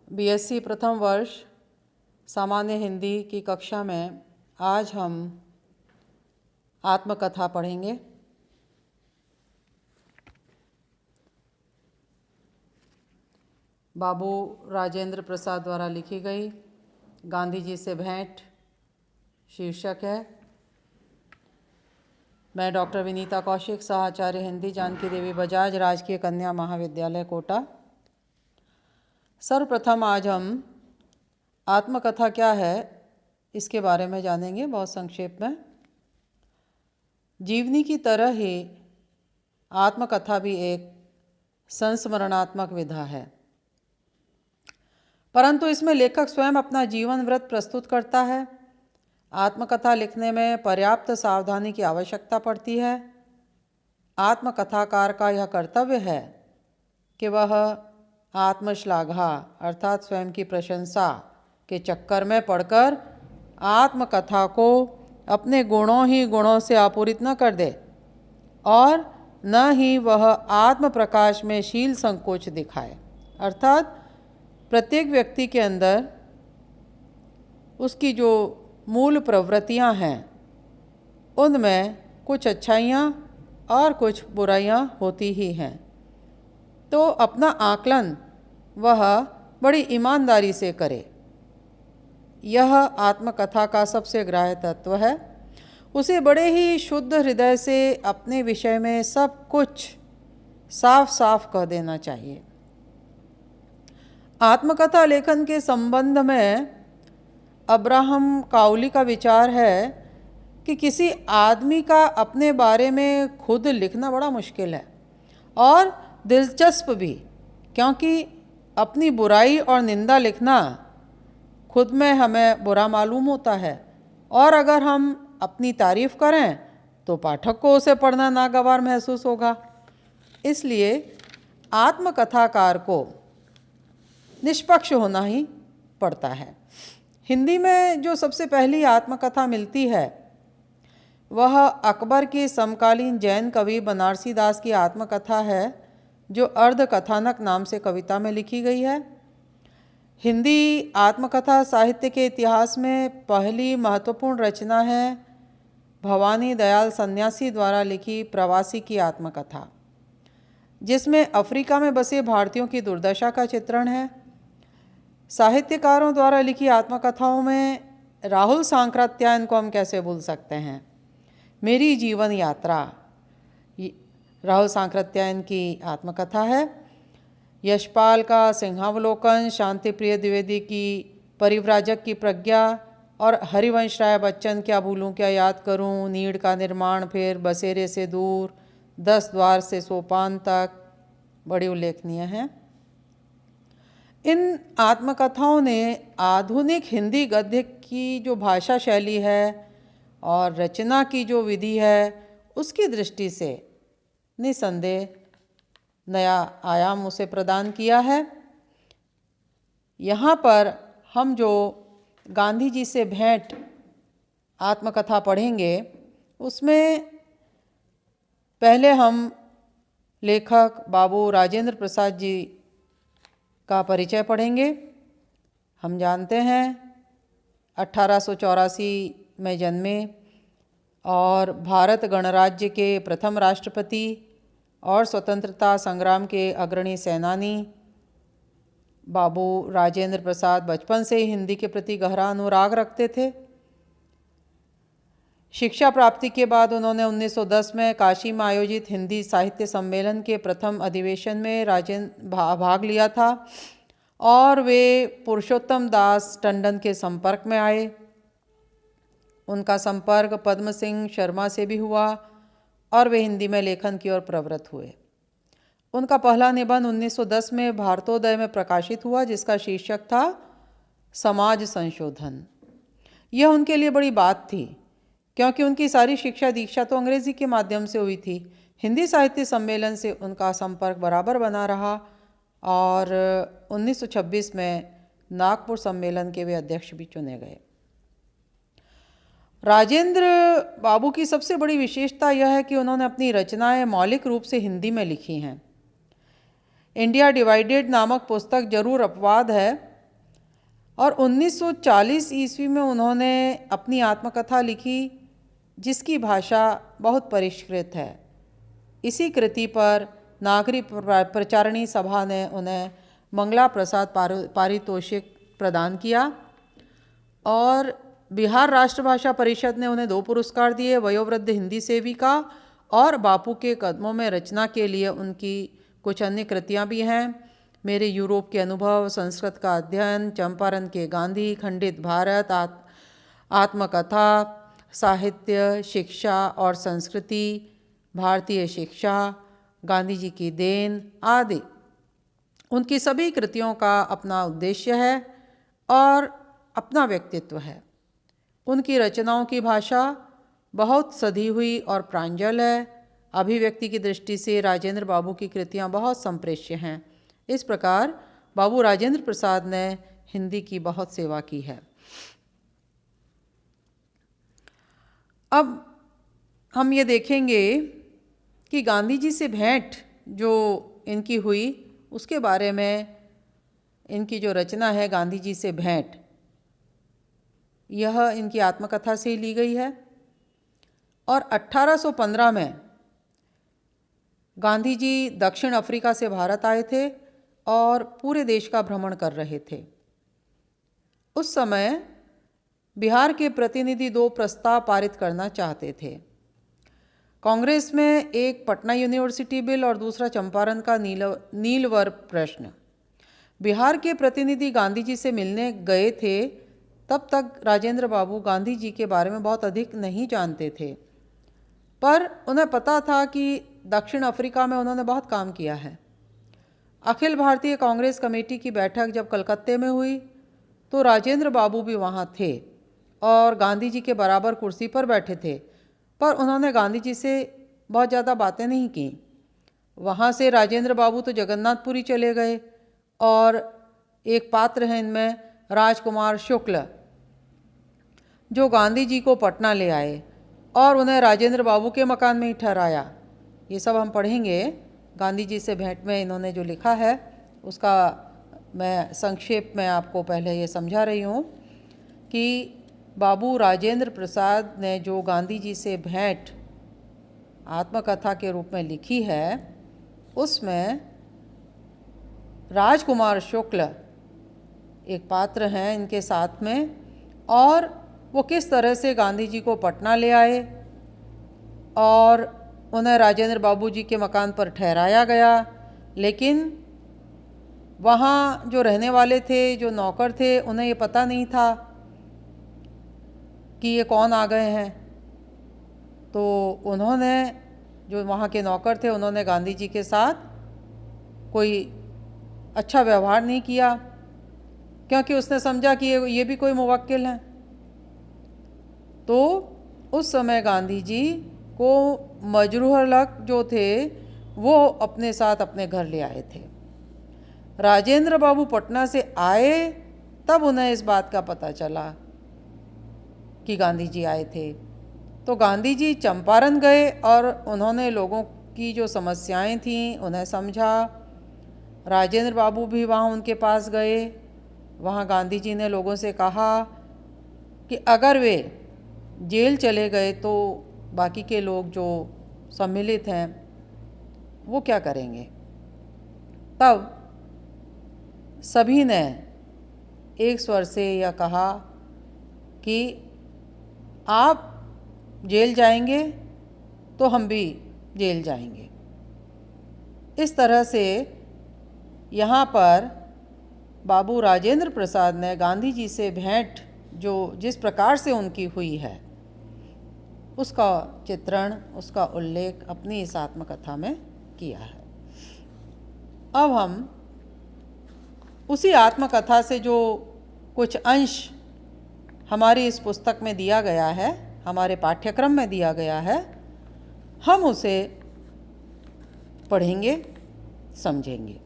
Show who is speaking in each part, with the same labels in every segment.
Speaker 1: BSc प्रथम वर्ष सामान्य हिंदी की कक्षा में आज हम आत्मकथा पढ़ेंगे। बाबू राजेंद्र प्रसाद द्वारा लिखी गई गांधी जी से भेंट शीर्षक है। मैं डॉक्टर विनीता कौशिक, सहाचार्य हिंदी, जानकी देवी बजाज, राजकीय कन्या महाविद्यालय कोटा। सर्वप्रथम आज हम आत्मकथा क्या है इसके बारे में जानेंगे बहुत संक्षेप में। जीवनी की तरह ही आत्मकथा भी एक संस्मरणात्मक विधा है, परंतु इसमें लेखक स्वयं अपना जीवन व्रत प्रस्तुत करता है। आत्मकथा लिखने में पर्याप्त सावधानी की आवश्यकता पड़ती है। आत्मकथाकार का यह कर्तव्य है कि वह आत्मश्लाघा अर्थात स्वयं की प्रशंसा के चक्कर में पड़कर आत्मकथा को अपने गुणों ही गुणों से आपूरित न कर दे और न ही वह आत्म प्रकाश में शील संकोच दिखाए। अर्थात प्रत्येक व्यक्ति के अंदर उसकी जो मूल प्रवृत्तियां हैं उनमें कुछ अच्छाइयाँ और कुछ बुराइयाँ होती ही हैं, तो अपना आकलन वह बड़ी ईमानदारी से करे। यह आत्मकथा का सबसे ग्राह्य तत्व है। उसे बड़े ही शुद्ध हृदय से अपने विषय में सब कुछ साफ साफ कह देना चाहिए। आत्मकथा लेखन के संबंध में अब्राहम काउली का विचार है कि किसी आदमी का अपने बारे में खुद लिखना बड़ा मुश्किल है और दिलचस्प भी, क्योंकि अपनी बुराई और निंदा लिखना खुद में हमें बुरा मालूम होता है और अगर हम अपनी तारीफ करें तो पाठक को उसे पढ़ना नागवार महसूस होगा। इसलिए आत्मकथाकार को निष्पक्ष होना ही पड़ता है। हिंदी में जो सबसे पहली आत्मकथा मिलती है वह अकबर के समकालीन जैन कवि बनारसी दास की आत्मकथा है, जो अर्ध कथानक नाम से कविता में लिखी गई है। हिंदी आत्मकथा साहित्य के इतिहास में पहली महत्वपूर्ण रचना है भवानी दयाल सन्यासी द्वारा लिखी प्रवासी की आत्मकथा, जिसमें अफ्रीका में बसे भारतीयों की दुर्दशा का चित्रण है। साहित्यकारों द्वारा लिखी आत्मकथाओं में राहुल सांकृत्यायन को हम कैसे भूल सकते हैं। मेरी जीवन यात्रा राहुल सांकृत्यायन की आत्मकथा है। यशपाल का सिंहावलोकन, शांति प्रिय द्विवेदी की परिव्राजक की प्रज्ञा और हरिवंश राय बच्चन क्या भूलूं क्या याद करूं, नीड़ का निर्माण, फिर बसेरे से दूर, 10 द्वार से सोपान तक बड़ी उल्लेखनीय हैं। इन आत्मकथाओं ने आधुनिक हिंदी गद्य की जो भाषा शैली है और रचना की जो विधि है उसकी दृष्टि से निसंदेह नया आयाम उसे प्रदान किया है। यहाँ पर हम जो गांधी जी से भेंट आत्मकथा पढ़ेंगे उसमें पहले हम लेखक बाबू राजेंद्र प्रसाद जी का परिचय पढ़ेंगे। हम जानते हैं 1884 में जन्मे और भारत गणराज्य के प्रथम राष्ट्रपति और स्वतंत्रता संग्राम के अग्रणी सेनानी बाबू राजेंद्र प्रसाद बचपन से ही हिंदी के प्रति गहरा अनुराग रखते थे। शिक्षा प्राप्ति के बाद उन्होंने 1910 में काशी में आयोजित हिंदी साहित्य सम्मेलन के प्रथम अधिवेशन में भाग लिया था और वे पुरुषोत्तम दास टंडन के संपर्क में आए। उनका संपर्क पद्म सिंह शर्मा से भी हुआ और वे हिंदी में लेखन की ओर प्रवृत्त हुए। उनका पहला निबंध 1910 में भारतोदय में प्रकाशित हुआ, जिसका शीर्षक था समाज संशोधन। यह उनके लिए बड़ी बात थी, क्योंकि उनकी सारी शिक्षा दीक्षा तो अंग्रेजी के माध्यम से हुई थी। हिंदी साहित्य सम्मेलन से उनका संपर्क बराबर बना रहा और 1926 में नागपुर सम्मेलन के वे अध्यक्ष भी चुने गए। राजेंद्र बाबू की सबसे बड़ी विशेषता यह है कि उन्होंने अपनी रचनाएं मौलिक रूप से हिंदी में लिखी हैं। इंडिया डिवाइडेड नामक पुस्तक जरूर अपवाद है, और 1940 ईस्वी में उन्होंने अपनी आत्मकथा लिखी जिसकी भाषा बहुत परिष्कृत है। इसी कृति पर नागरिक प्रचारणी सभा ने उन्हें मंगला प्रसाद पारितोषिक प्रदान किया और बिहार राष्ट्रभाषा परिषद ने उन्हें 2 पुरस्कार दिए, वयोवृद्ध हिंदी सेविका और बापू के कदमों में रचना के लिए उनकी कुछ अन्य कृतियाँ भी हैं। मेरे यूरोप के अनुभव, संस्कृत का अध्ययन, चंपारण के गांधी, खंडित भारत, आत्मकथा, साहित्य, शिक्षा और संस्कृति, भारतीय शिक्षा, गांधी जी की देन आदि। उनकी सभी कृतियों का अपना उद्देश्य है और अपना व्यक्तित्व है। उनकी रचनाओं की भाषा बहुत सधी हुई और प्रांजल है। अभिव्यक्ति की दृष्टि से राजेंद्र बाबू की कृतियाँ बहुत संप्रेष्य हैं। इस प्रकार बाबू राजेंद्र प्रसाद ने हिंदी की बहुत सेवा की है। अब हम ये देखेंगे कि गांधी जी से भेंट जो इनकी हुई उसके बारे में इनकी जो रचना है गांधी जी से भेंट, यह इनकी आत्मकथा से ही ली गई है। और 1815 में गांधी जी दक्षिण अफ्रीका से भारत आए थे और पूरे देश का भ्रमण कर रहे थे। उस समय बिहार के प्रतिनिधि 2 प्रस्ताव पारित करना चाहते थे। कांग्रेस में एक पटना यूनिवर्सिटी बिल और दूसरा चंपारण का नीलवर प्रश्न। बिहार के प्रतिनिधि गांधी जी से मिलने गए थे। तब तक राजेंद्र बाबू गांधी जी के बारे में बहुत अधिक नहीं जानते थे, पर उन्हें पता था कि दक्षिण अफ्रीका में उन्होंने बहुत काम किया है। अखिल भारतीय कांग्रेस कमेटी की बैठक जब कलकत्ते में हुई तो राजेंद्र बाबू भी वहाँ थे और गांधी जी के बराबर कुर्सी पर बैठे थे, पर उन्होंने गांधी जी से बहुत ज़्यादा बातें नहीं की। वहाँ से राजेंद्र बाबू तो जगन्नाथपुरी चले गए और एक पात्र हैं इनमें राजकुमार शुक्ल, जो गांधी जी को पटना ले आए और उन्हें राजेंद्र बाबू के मकान में ही ठहराया। ये सब हम पढ़ेंगे। गांधी जी से भेंट में इन्होंने जो लिखा है उसका मैं संक्षेप में आपको पहले ये समझा रही हूँ कि बाबू राजेंद्र प्रसाद ने जो गांधी जी से भेंट आत्मकथा के रूप में लिखी है उसमें राजकुमार शुक्ल एक पात्र हैं इनके साथ में, और वो किस तरह से गांधी जी को पटना ले आए और उन्हें राजेंद्र बाबू जी के मकान पर ठहराया गया। लेकिन वहाँ जो रहने वाले थे, जो नौकर थे, उन्हें ये पता नहीं था कि ये कौन आ गए हैं। तो उन्होंने, जो वहाँ के नौकर थे, उन्होंने गांधी जी के साथ कोई अच्छा व्यवहार नहीं किया, क्योंकि उसने समझा कि ये भी कोई मुवक्किल है। तो उस समय गांधी जी को मजरूहलक जो थे वो अपने साथ अपने घर ले आए थे। राजेंद्र बाबू पटना से आए तब उन्हें इस बात का पता चला कि गांधी जी आए थे। तो गांधी जी चंपारण गए और उन्होंने लोगों की जो समस्याएं थीं उन्हें समझा। राजेंद्र बाबू भी वहाँ उनके पास गए। वहाँ गांधी जी ने लोगों से कहा कि अगर वे जेल चले गए तो बाकी के लोग जो सम्मिलित हैं वो क्या करेंगे। तब सभी ने एक स्वर से यह कहा कि आप जेल जाएंगे तो हम भी जेल जाएंगे। इस तरह से यहाँ पर बाबू राजेंद्र प्रसाद ने गांधी जी से भेंट जो जिस प्रकार से उनकी हुई है उसका चित्रण, उसका उल्लेख अपनी इस आत्मकथा में किया है। अब हम उसी आत्मकथा से जो कुछ अंश हमारी इस पुस्तक में दिया गया है, हमारे पाठ्यक्रम में दिया गया है, हम उसे पढ़ेंगे, समझेंगे।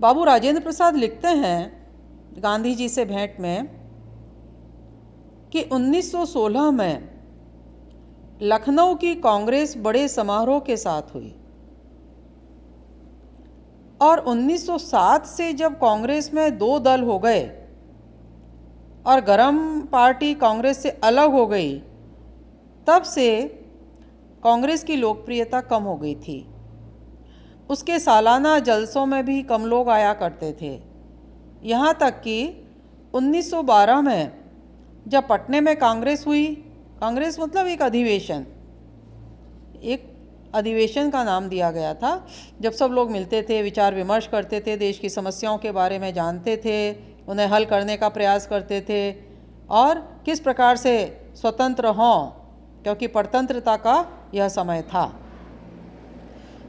Speaker 1: बाबू राजेंद्र प्रसाद लिखते हैं गांधी जी से भेंट में कि 1916 में लखनऊ की कांग्रेस बड़े समारोह के साथ हुई। और 1907 से जब कांग्रेस में दो दल हो गए और गरम पार्टी कांग्रेस से अलग हो गई, तब से कांग्रेस की लोकप्रियता कम हो गई थी। उसके सालाना जलसों में भी कम लोग आया करते थे। यहाँ तक कि 1912 में जब पटने में कांग्रेस हुई, कांग्रेस मतलब एक अधिवेशन का नाम दिया गया था, जब सब लोग मिलते थे, विचार विमर्श करते थे, देश की समस्याओं के बारे में जानते थे, उन्हें हल करने का प्रयास करते थे और किस प्रकार से स्वतंत्र हों, क्योंकि परतंत्रता का यह समय था।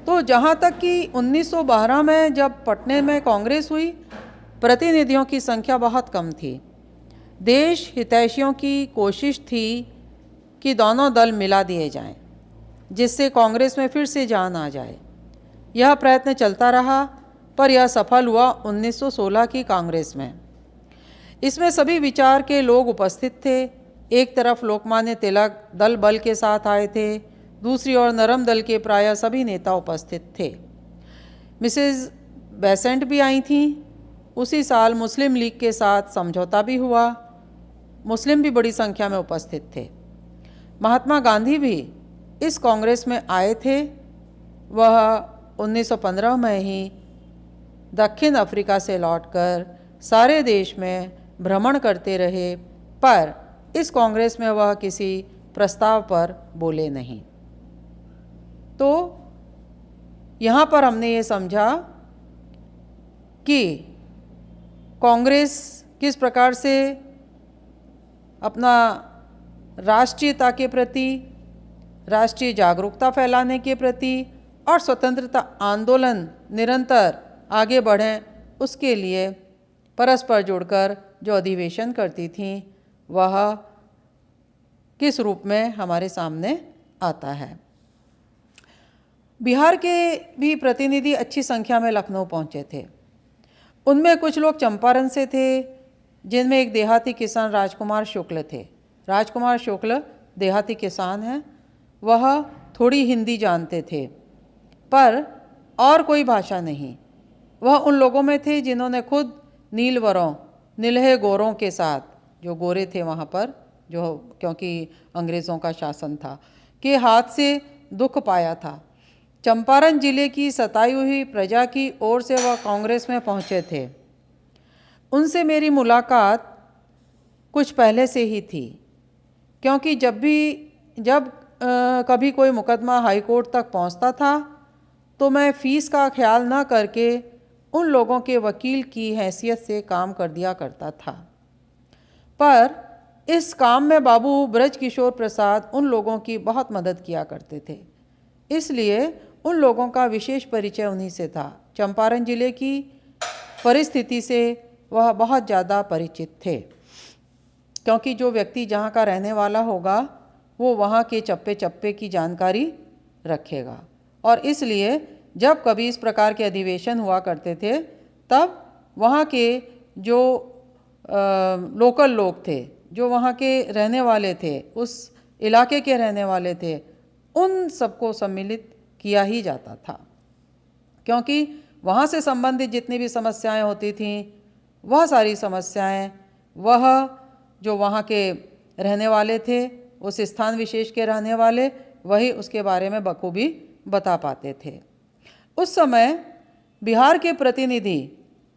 Speaker 1: तो जहाँ तक कि 1912 में जब पटने में कांग्रेस हुई, प्रतिनिधियों की संख्या बहुत कम थी। देश हितैषियों की कोशिश थी कि दोनों दल मिला दिए जाएं, जिससे कांग्रेस में फिर से जान आ जाए। यह प्रयत्न चलता रहा, पर यह सफल हुआ 1916 की कांग्रेस में। इसमें सभी विचार के लोग उपस्थित थे। एक तरफ लोकमान्य तिलक दल बल के साथ आए थे, दूसरी ओर नरम दल के प्रायः सभी नेता उपस्थित थे। मिसेस बेसेंट भी आई थीं। उसी साल मुस्लिम लीग के साथ समझौता भी हुआ। मुस्लिम भी बड़ी संख्या में उपस्थित थे। महात्मा गांधी भी इस कांग्रेस में आए थे। वह 1915 में ही दक्षिण अफ्रीका से लौटकर सारे देश में भ्रमण करते रहे, पर इस कांग्रेस में वह किसी प्रस्ताव पर बोले नहीं। तो यहाँ पर हमने ये समझा कि कांग्रेस किस प्रकार से अपना राष्ट्रीयता के प्रति, राष्ट्रीय जागरूकता फैलाने के प्रति और स्वतंत्रता आंदोलन निरंतर आगे बढ़ें, उसके लिए परस्पर जुड़कर जो अधिवेशन करती थीं, वह किस रूप में हमारे सामने आता है। बिहार के भी प्रतिनिधि अच्छी संख्या में लखनऊ पहुँचे थे। उनमें कुछ लोग चंपारण से थे, जिनमें एक देहाती किसान राजकुमार शुक्ल थे। राजकुमार शुक्ल देहाती किसान हैं। वह थोड़ी हिंदी जानते थे, पर और कोई भाषा नहीं। वह उन लोगों में थे जिन्होंने खुद नीलवरों, नीलहे गोरों के साथ, जो गोरे थे वहाँ पर, जो क्योंकि अंग्रेज़ों का शासन था, के हाथ से दुख पाया था। चंपारण जिले की सताई हुई प्रजा की ओर से वह कांग्रेस में पहुँचे थे। उनसे मेरी मुलाकात कुछ पहले से ही थी, क्योंकि जब कभी कोई मुकदमा हाई कोर्ट तक पहुंचता था, तो मैं फ़ीस का ख्याल न करके उन लोगों के वकील की हैसियत से काम कर दिया करता था। पर इस काम में बाबू ब्रजकिशोर प्रसाद उन लोगों की बहुत मदद किया करते थे, इसलिए उन लोगों का विशेष परिचय उन्हीं से था। चंपारण जिले की परिस्थिति से वह बहुत ज़्यादा परिचित थे, क्योंकि जो व्यक्ति जहाँ का रहने वाला होगा, वो वहाँ के चप्पे चप्पे की जानकारी रखेगा। और इसलिए जब कभी इस प्रकार के अधिवेशन हुआ करते थे, तब वहाँ के जो लोकल लोग थे, जो वहाँ के रहने वाले थे, उस इलाके के रहने वाले थे, उन सबको सम्मिलित किया ही जाता था, क्योंकि वहाँ से संबंधित जितनी भी समस्याएं होती थीं, वह सारी समस्याएं वह जो वहाँ के रहने वाले थे, उस स्थान विशेष के रहने वाले, वही उसके बारे में बखूबी बता पाते थे। उस समय बिहार के प्रतिनिधि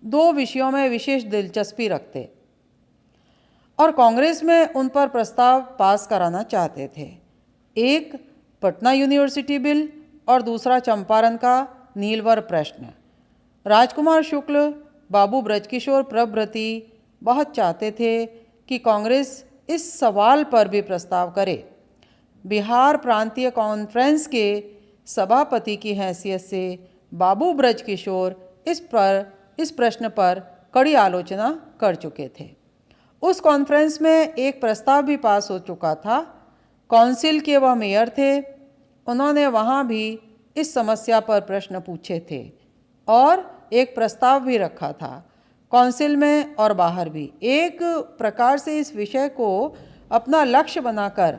Speaker 1: दो विषयों में विशेष दिलचस्पी रखते और कांग्रेस में उन पर प्रस्ताव पास कराना चाहते थे। एक पटना यूनिवर्सिटी बिल और दूसरा चंपारण का नीलवर प्रश्न। राजकुमार शुक्ल, बाबू ब्रजकिशोर प्रभृति बहुत चाहते थे कि कांग्रेस इस सवाल पर भी प्रस्ताव करे। बिहार प्रांतीय कॉन्फ्रेंस के सभापति की हैसियत से बाबू ब्रजकिशोर इस प्रश्न पर कड़ी आलोचना कर चुके थे। उस कॉन्फ्रेंस में एक प्रस्ताव भी पास हो चुका था। काउंसिल के वह मेयर थे, उन्होंने वहाँ भी इस समस्या पर प्रश्न पूछे थे और एक प्रस्ताव भी रखा था, काउंसिल में और बाहर भी। एक प्रकार से इस विषय को अपना लक्ष्य बनाकर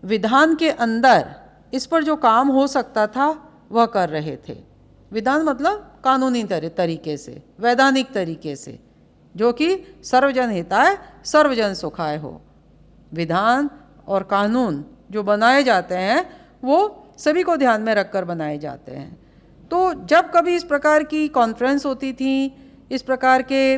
Speaker 1: विधान के अंदर इस पर जो काम हो सकता था वह कर रहे थे। विधान मतलब कानूनी तरीके से, वैधानिक तरीके से, जो कि सर्वजन हिताय सर्वजन सुखाय हो। विधान और कानून जो बनाए जाते हैं वो सभी को ध्यान में रखकर बनाए जाते हैं। तो जब कभी इस प्रकार की कॉन्फ्रेंस होती थी, इस प्रकार के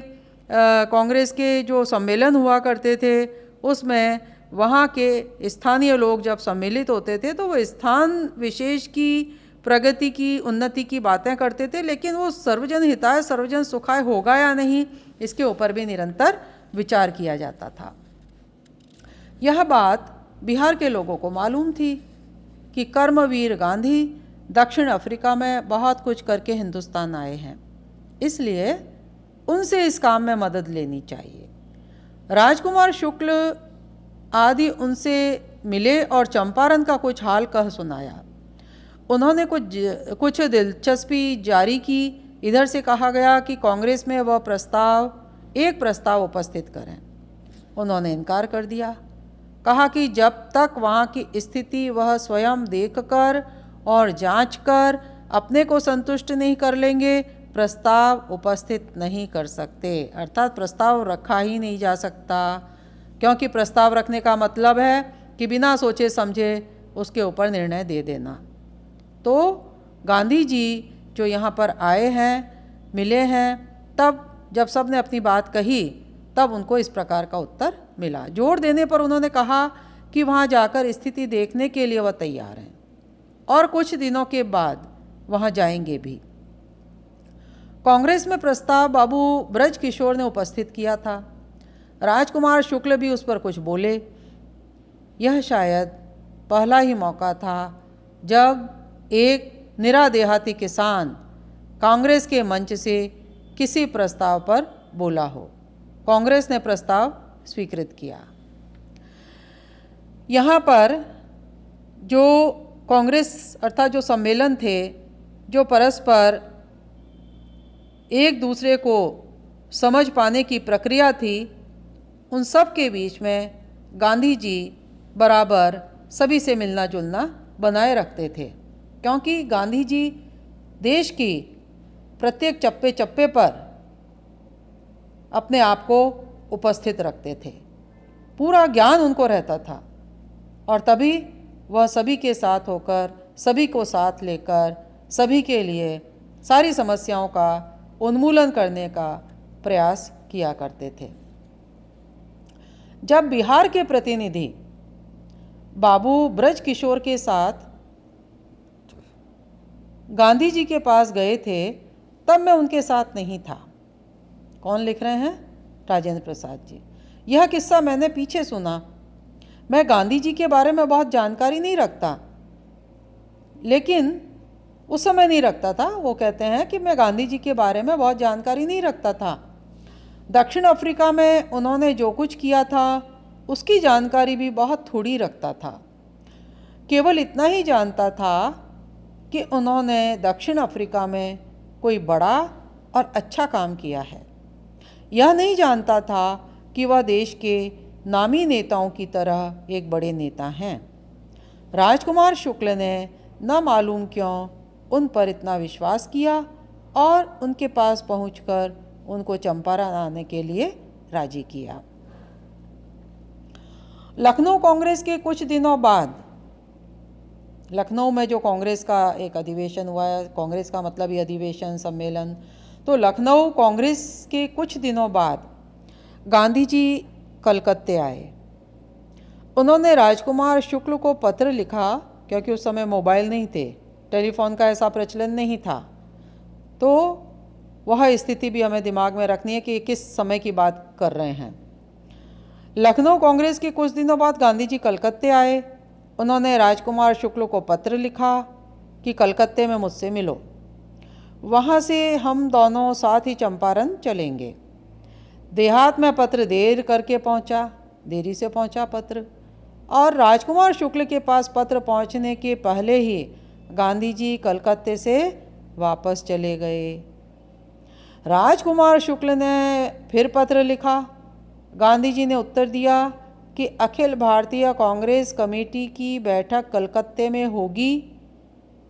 Speaker 1: कांग्रेस के जो सम्मेलन हुआ करते थे, उसमें वहाँ के स्थानीय लोग जब सम्मिलित होते थे तो वो स्थान विशेष की प्रगति की, उन्नति की बातें करते थे, लेकिन वो सर्वजन हिताय सर्वजन सुखाय होगा या नहीं, इसके ऊपर भी निरंतर विचार किया जाता था। यह बात बिहार के लोगों को मालूम थी कि कर्मवीर गांधी दक्षिण अफ्रीका में बहुत कुछ करके हिंदुस्तान आए हैं, इसलिए उनसे इस काम में मदद लेनी चाहिए। राजकुमार शुक्ल आदि उनसे मिले और चंपारण का कुछ हाल कह सुनाया। उन्होंने कुछ दिलचस्पी जारी की। इधर से कहा गया कि कांग्रेस में वह एक प्रस्ताव उपस्थित करें। उन्होंने इनकार कर दिया, कहा कि जब तक वहाँ की स्थिति वह स्वयं देखकर और जांचकर अपने को संतुष्ट नहीं कर लेंगे, प्रस्ताव उपस्थित नहीं कर सकते। अर्थात प्रस्ताव रखा ही नहीं जा सकता, क्योंकि प्रस्ताव रखने का मतलब है कि बिना सोचे समझे उसके ऊपर निर्णय दे देना। तो गांधी जी जो यहाँ पर आए हैं, मिले हैं, तब जब सब ने अपनी बात कही तब उनको इस प्रकार का उत्तर मिला। जोर देने पर उन्होंने कहा कि वहाँ जाकर स्थिति देखने के लिए वह तैयार हैं और कुछ दिनों के बाद वहाँ जाएंगे भी। कांग्रेस में प्रस्ताव बाबू ब्रज किशोर ने उपस्थित किया था। राजकुमार शुक्ल भी उस पर कुछ बोले। यह शायद पहला ही मौका था जब एक निरा देहाती किसान कांग्रेस के मंच से किसी प्रस्ताव पर बोला हो। कांग्रेस ने प्रस्ताव स्वीकृत किया। यहाँ पर जो कांग्रेस अर्थात जो सम्मेलन थे, जो परस्पर एक दूसरे को समझ पाने की प्रक्रिया थी, उन सब के बीच में गांधी जी बराबर सभी से मिलना जुलना बनाए रखते थे, क्योंकि गांधी जी देश की प्रत्येक चप्पे चप्पे पर अपने आप को उपस्थित रखते थे। पूरा ज्ञान उनको रहता था और तभी वह सभी के साथ होकर, सभी को साथ लेकर, सभी के लिए सारी समस्याओं का उन्मूलन करने का प्रयास किया करते थे। जब बिहार के प्रतिनिधि बाबू ब्रज किशोर के साथ गांधी जी के पास गए थे, तब मैं उनके साथ नहीं था। कौन लिख रहे हैं? राजेंद्र प्रसाद जी। यह किस्सा मैंने पीछे सुना। मैं गांधी जी के बारे में बहुत जानकारी नहीं रखता, लेकिन उस समय नहीं रखता था। वो कहते हैं कि मैं गांधी जी के बारे में बहुत जानकारी नहीं रखता था। दक्षिण अफ्रीका में उन्होंने जो कुछ किया था उसकी जानकारी भी बहुत थोड़ी रखता था। केवल इतना ही जानता था कि उन्होंने दक्षिण अफ्रीका में कोई बड़ा और अच्छा काम किया है। यह नहीं जानता था कि वह देश के नामी नेताओं की तरह एक बड़े नेता हैं। राजकुमार शुक्ल ने न मालूम क्यों उन पर इतना विश्वास किया और उनके पास पहुंचकर उनको चंपारण आने के लिए राजी किया। लखनऊ कांग्रेस के कुछ दिनों बाद, लखनऊ में जो कांग्रेस का एक अधिवेशन हुआ है, कांग्रेस का मतलब ही अधिवेशन, सम्मेलन, तो लखनऊ कांग्रेस के कुछ दिनों बाद गांधी जी कलकत्ते आए। उन्होंने राजकुमार शुक्ल को पत्र लिखा, क्योंकि उस समय मोबाइल नहीं थे, टेलीफोन का ऐसा प्रचलन नहीं था, तो वह स्थिति भी हमें दिमाग में रखनी है कि किस समय की बात कर रहे हैं। लखनऊ कांग्रेस के कुछ दिनों बाद गांधी जी कलकत्ते आए। उन्होंने राजकुमार शुक्ल को पत्र लिखा कि कलकत्ते में मुझसे मिलो, वहाँ से हम दोनों साथ ही चंपारण चलेंगे। देहात में पत्र देरी से पहुँचा पत्र, और राजकुमार शुक्ल के पास पत्र पहुँचने के पहले ही गांधी जी कलकत्ते से वापस चले गए। राजकुमार शुक्ल ने फिर पत्र लिखा। गांधी जी ने उत्तर दिया कि अखिल भारतीय कांग्रेस कमेटी की बैठक कलकत्ते में होगी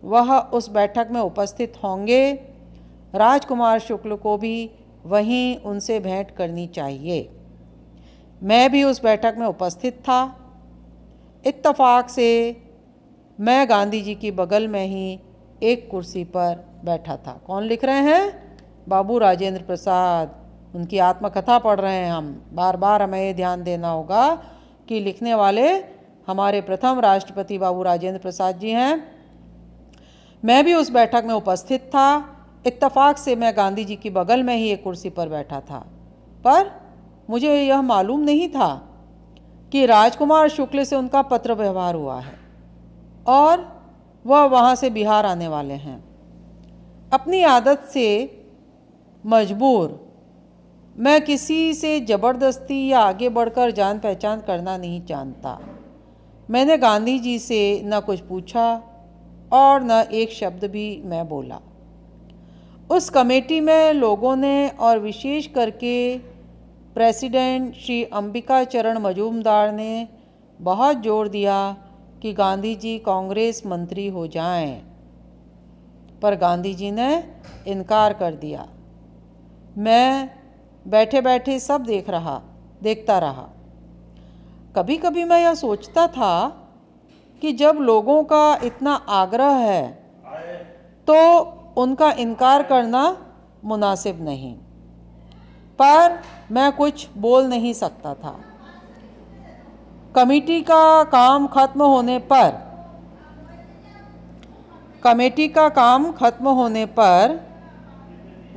Speaker 1: वह उस बैठक में उपस्थित होंगे। राजकुमार शुक्ल को भी वहीं उनसे भेंट करनी चाहिए। मैं भी उस बैठक में उपस्थित था। इत्तफाक से मैं गांधी जी की बगल में ही एक कुर्सी पर बैठा था। कौन लिख रहे हैं? बाबू राजेंद्र प्रसाद। उनकी आत्मकथा पढ़ रहे हैं हम। बार बार हमें ये ध्यान देना होगा कि लिखने वाले हमारे प्रथम राष्ट्रपति बाबू राजेंद्र प्रसाद जी हैं। मैं भी उस बैठक में उपस्थित था। इत्तफाक से मैं गांधी जी की बगल में ही एक कुर्सी पर बैठा था, पर मुझे यह मालूम नहीं था कि राजकुमार शुक्ल से उनका पत्र व्यवहार हुआ है और वह वहाँ से बिहार आने वाले हैं। अपनी आदत से मजबूर मैं किसी से ज़बरदस्ती या आगे बढ़कर जान पहचान करना नहीं जानता। मैंने गांधी जी से न कुछ पूछा और न एक शब्द भी मैं बोला। उस कमेटी में लोगों ने और विशेष करके प्रेसिडेंट श्री अंबिका चरण मजूमदार ने बहुत जोर दिया कि गांधी जी कांग्रेस मंत्री हो जाएं, पर गांधी जी ने इनकार कर दिया। मैं बैठे बैठे सब देखता रहा। कभी कभी मैं यह सोचता था कि जब लोगों का इतना आग्रह है तो उनका इनकार करना मुनासिब नहीं, पर मैं कुछ बोल नहीं सकता था। कमेटी का काम खत्म होने पर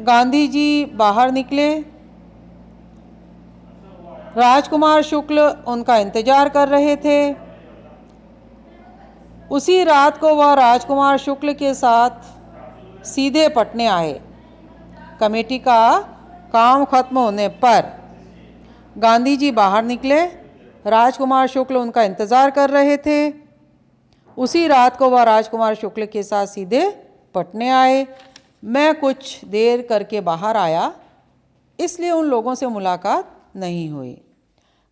Speaker 1: गांधी जी बाहर निकले। राजकुमार शुक्ल उनका इंतजार कर रहे थे। उसी रात को वह राजकुमार शुक्ल के साथ सीधे पटने आए। कमेटी का काम खत्म होने पर गांधी जी बाहर निकले। राजकुमार शुक्ल उनका इंतज़ार कर रहे थे। उसी रात को वह राजकुमार शुक्ल के साथ सीधे पटने आए। मैं कुछ देर करके बाहर आया, इसलिए उन लोगों से मुलाकात नहीं हुई।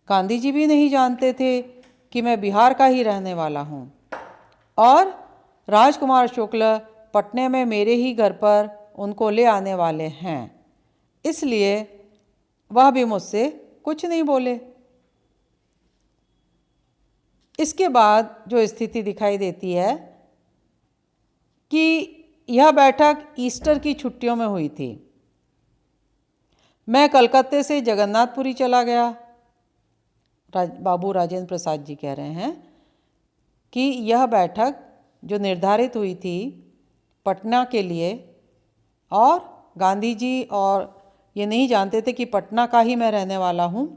Speaker 1: गांधी जी भी नहीं जानते थे कि मैं बिहार का ही रहने वाला हूँ और राजकुमार शुक्ल पटने में मेरे ही घर पर उनको ले आने वाले हैं, इसलिए वह भी मुझसे कुछ नहीं बोले। इसके बाद जो स्थिति दिखाई देती है कि यह बैठक ईस्टर की छुट्टियों में हुई थी। मैं कलकत्ते से जगन्नाथपुरी चला गया। बाबू राजेंद्र प्रसाद जी कह रहे हैं कि यह बैठक जो निर्धारित हुई थी पटना के लिए, और गांधी जी और ये नहीं जानते थे कि पटना का ही मैं रहने वाला हूँ,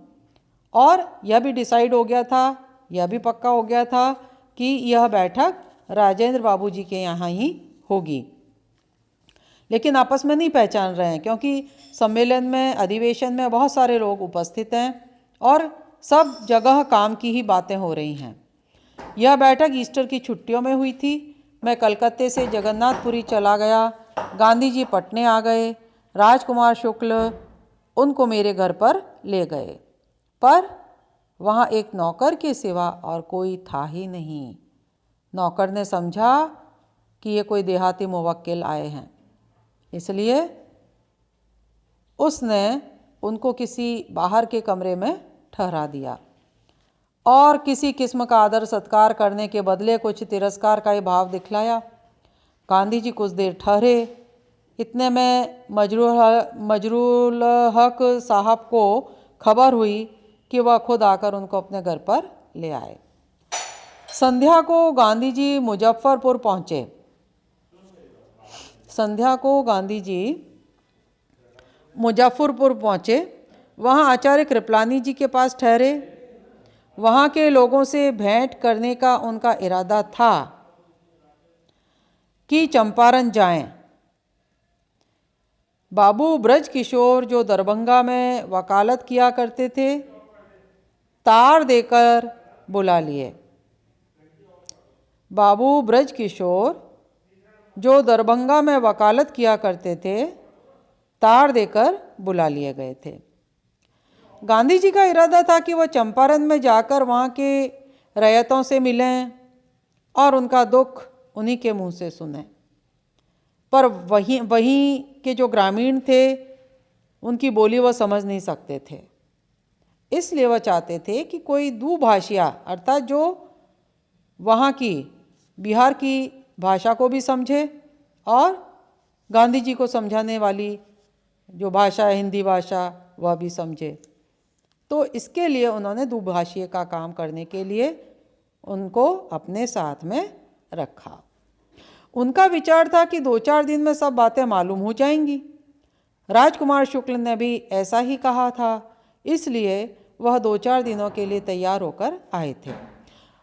Speaker 1: और यह भी डिसाइड हो गया था, यह भी पक्का हो गया था कि यह बैठक राजेंद्र बाबू जी के यहाँ ही होगी। लेकिन आपस में नहीं पहचान रहे हैं, क्योंकि सम्मेलन में, अधिवेशन में बहुत सारे लोग उपस्थित हैं और सब जगह काम की ही बातें हो रही हैं। यह बैठक ईस्टर की छुट्टियों में हुई थी। मैं कलकत्ते से जगन्नाथपुरी चला गया। गांधी जी पटने आ गए। राजकुमार शुक्ल उनको मेरे घर पर ले गए, पर वहाँ एक नौकर के सिवा और कोई था ही नहीं। नौकर ने समझा कि ये कोई देहाती मुवक्किल आए हैं, इसलिए उसने उनको किसी बाहर के कमरे में ठहरा दिया और किसी किस्म का आदर सत्कार करने के बदले कुछ तिरस्कार का ही भाव दिखलाया। गांधी जी कुछ देर ठहरे। इतने में मजरूल हक साहब को खबर हुई कि वह खुद आकर उनको अपने घर पर ले आए। संध्या को गांधी जी मुजफ्फरपुर पहुँचे। वहाँ आचार्य कृपलानी जी के पास ठहरे। वहाँ के लोगों से भेंट करने का उनका इरादा था कि चंपारण जाएं। बाबू ब्रज किशोर जो दरभंगा में वकालत किया करते थे, तार देकर बुला लिए। बाबू ब्रज किशोर जो दरभंगा में वकालत किया करते थे, तार देकर बुला लिए गए थे। गांधी जी का इरादा था कि वह चंपारण में जाकर वहाँ के रैयतों से मिलें और उनका दुख उन्हीं के मुंह से सुने। पर वहीं के जो ग्रामीण थे उनकी बोली वह समझ नहीं सकते थे, इसलिए वह चाहते थे कि कोई दुभाषिया अर्थात जो वहाँ की बिहार की भाषा को भी समझे और गांधी जी को समझाने वाली जो भाषा है हिंदी भाषा वह भी समझे। तो इसके लिए उन्होंने दुभाषीय का काम करने के लिए उनको अपने साथ में रखा। उनका विचार था कि 2-4 दिन में सब बातें मालूम हो जाएंगी। राजकुमार शुक्ल ने भी ऐसा ही कहा था, इसलिए वह 2-4 दिनों के लिए तैयार होकर आए थे।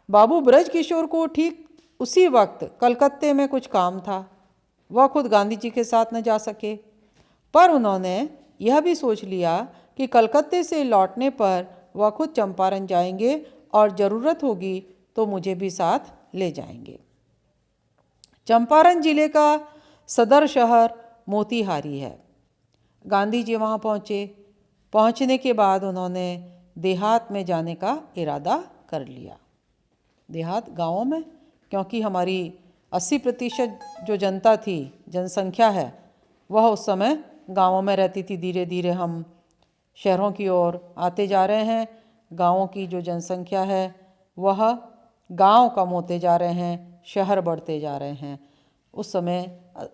Speaker 1: बाबू ब्रजकिशोर को ठीक उसी वक्त कलकत्ते में कुछ काम था, वह खुद गांधी जी के साथ न जा सके, पर उन्होंने यह भी सोच लिया कि कलकत्ते से लौटने पर वह खुद चंपारण जाएंगे और ज़रूरत होगी तो मुझे भी साथ ले जाएंगे। चंपारण जिले का सदर शहर मोतीहारी है। गांधी जी वहाँ पहुँचे। पहुँचने के बाद उन्होंने देहात में जाने का इरादा कर लिया। देहात गाँवों में, क्योंकि हमारी 80% जो जनता थी, जनसंख्या है, वह उस समय गाँवों में रहती थी। धीरे धीरे हम शहरों की ओर आते जा रहे हैं। गाँवों की जो जनसंख्या है वह गांव कम होते जा रहे हैं, शहर बढ़ते जा रहे हैं। उस समय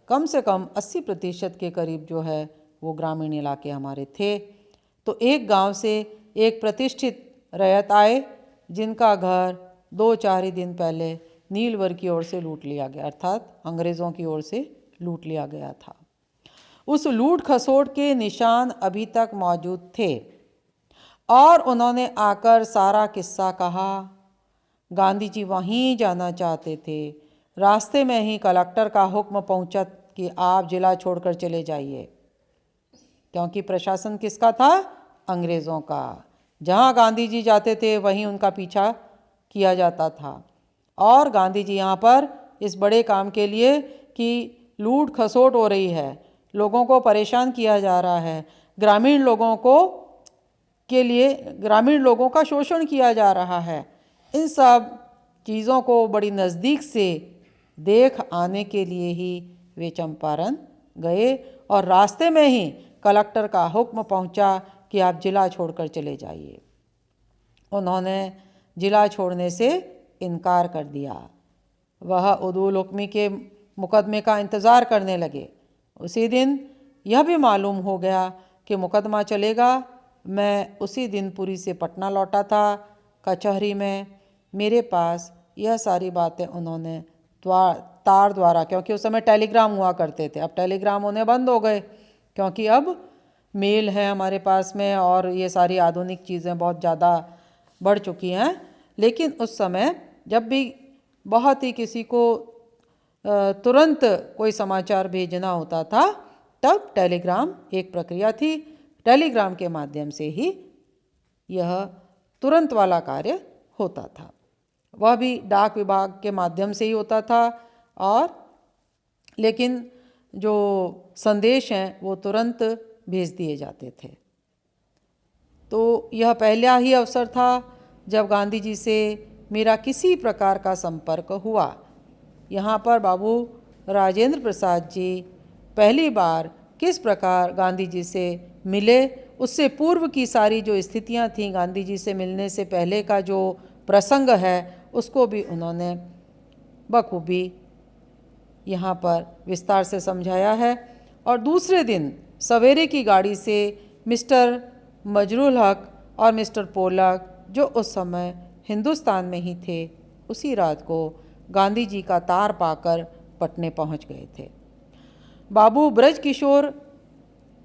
Speaker 1: कम से कम 80% के करीब जो है वो ग्रामीण इलाके हमारे थे। तो एक गांव से एक प्रतिष्ठित रैयत आए जिनका घर 2-4 ही दिन पहले नीलवर की ओर से लूट लिया गया, अर्थात अंग्रेज़ों की ओर से लूट लिया गया था। उस लूट खसोट के निशान अभी तक मौजूद थे और उन्होंने आकर सारा किस्सा कहा। गांधी जी वहीं जाना चाहते थे। रास्ते में ही कलेक्टर का हुक्म पहुंचा कि आप जिला छोड़कर चले जाइए, क्योंकि प्रशासन किसका था? अंग्रेज़ों का। जहां गांधी जी जाते थे वहीं उनका पीछा किया जाता था। और गांधी जी यहाँ पर इस बड़े काम के लिए कि लूट खसोट हो रही है, लोगों को परेशान किया जा रहा है, ग्रामीण लोगों का शोषण किया जा रहा है, इन सब चीज़ों को बड़ी नज़दीक से देख आने के लिए ही वे चंपारण गए और रास्ते में ही कलेक्टर का हुक्म पहुंचा कि आप जिला छोड़कर चले जाइए। उन्होंने जिला छोड़ने से इनकार कर दिया। वह उदुल हुक्मी के मुकदमे का इंतज़ार करने लगे। उसी दिन यह भी मालूम हो गया कि मुकदमा चलेगा। मैं उसी दिन पुरी से पटना लौटा था। कचहरी में मेरे पास यह सारी बातें उन्होंने तार द्वारा, क्योंकि उस समय टेलीग्राम हुआ करते थे, अब टेलीग्राम होने बंद हो गए क्योंकि अब मेल है हमारे पास में और ये सारी आधुनिक चीज़ें बहुत ज़्यादा बढ़ चुकी हैं। लेकिन उस समय जब भी बहुत ही किसी को तुरंत कोई समाचार भेजना होता था तब टेलीग्राम एक प्रक्रिया थी। टेलीग्राम के माध्यम से ही यह तुरंत वाला कार्य होता था। वह भी डाक विभाग के माध्यम से ही होता था और लेकिन जो संदेश हैं वो तुरंत भेज दिए जाते थे। तो यह पहला ही अवसर था जब गांधी जी से मेरा किसी प्रकार का संपर्क हुआ। यहाँ पर बाबू राजेंद्र प्रसाद जी पहली बार किस प्रकार गांधी जी से मिले, उससे पूर्व की सारी जो स्थितियाँ थीं, गांधी जी से मिलने से पहले का जो प्रसंग है उसको भी उन्होंने बखूबी यहाँ पर विस्तार से समझाया है। और दूसरे दिन सवेरे की गाड़ी से मिस्टर मजरूल हक और मिस्टर पोलक, जो उस समय हिंदुस्तान में ही थे, उसी रात को गांधी जी का तार पाकर पटने पहुँच गए थे। बाबू ब्रजकिशोर,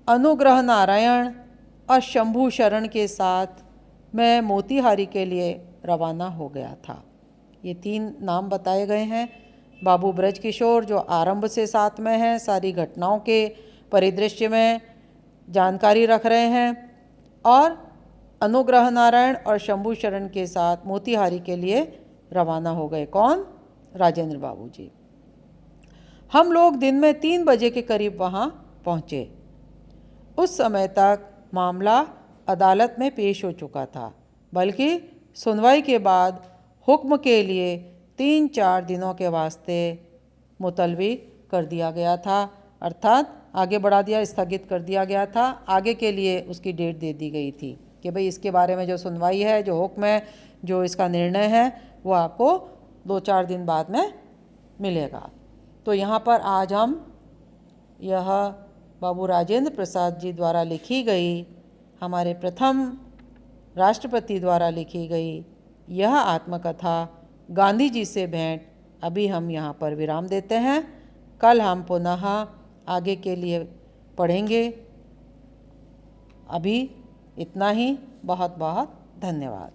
Speaker 1: अनुग्रह नारायण और शंभू शरण के साथ मैं मोतीहारी के लिए रवाना हो गया था। ये 3 नाम बताए गए हैं। बाबू ब्रजकिशोर जो आरंभ से साथ में हैं, सारी घटनाओं के परिदृश्य में जानकारी रख रहे हैं, और अनुग्रह नारायण और शंभू शरण के साथ मोतीहारी के लिए रवाना हो गए। कौन? राजेंद्र बाबू जी। हम लोग दिन में 3 बजे के करीब वहाँ पहुँचे। उस समय तक मामला अदालत में पेश हो चुका था, बल्कि सुनवाई के बाद हुक्म के लिए 3-4 दिनों के वास्ते मुलतवी कर दिया गया था, अर्थात आगे बढ़ा दिया, स्थगित कर दिया गया था। आगे के लिए उसकी डेट दे दी गई थी कि भाई इसके बारे में जो सुनवाई है, जो हुक्म है, जो इसका निर्णय है, वो आपको 2-4 दिन बाद में मिलेगा। तो यहाँ पर आज हम यह बाबू राजेंद्र प्रसाद जी द्वारा लिखी गई, हमारे प्रथम राष्ट्रपति द्वारा लिखी गई यह आत्मकथा गांधी जी से भेंट, अभी हम यहाँ पर विराम देते हैं। कल हम पुनः आगे के लिए पढ़ेंगे। अभी इतना ही। बहुत बहुत धन्यवाद।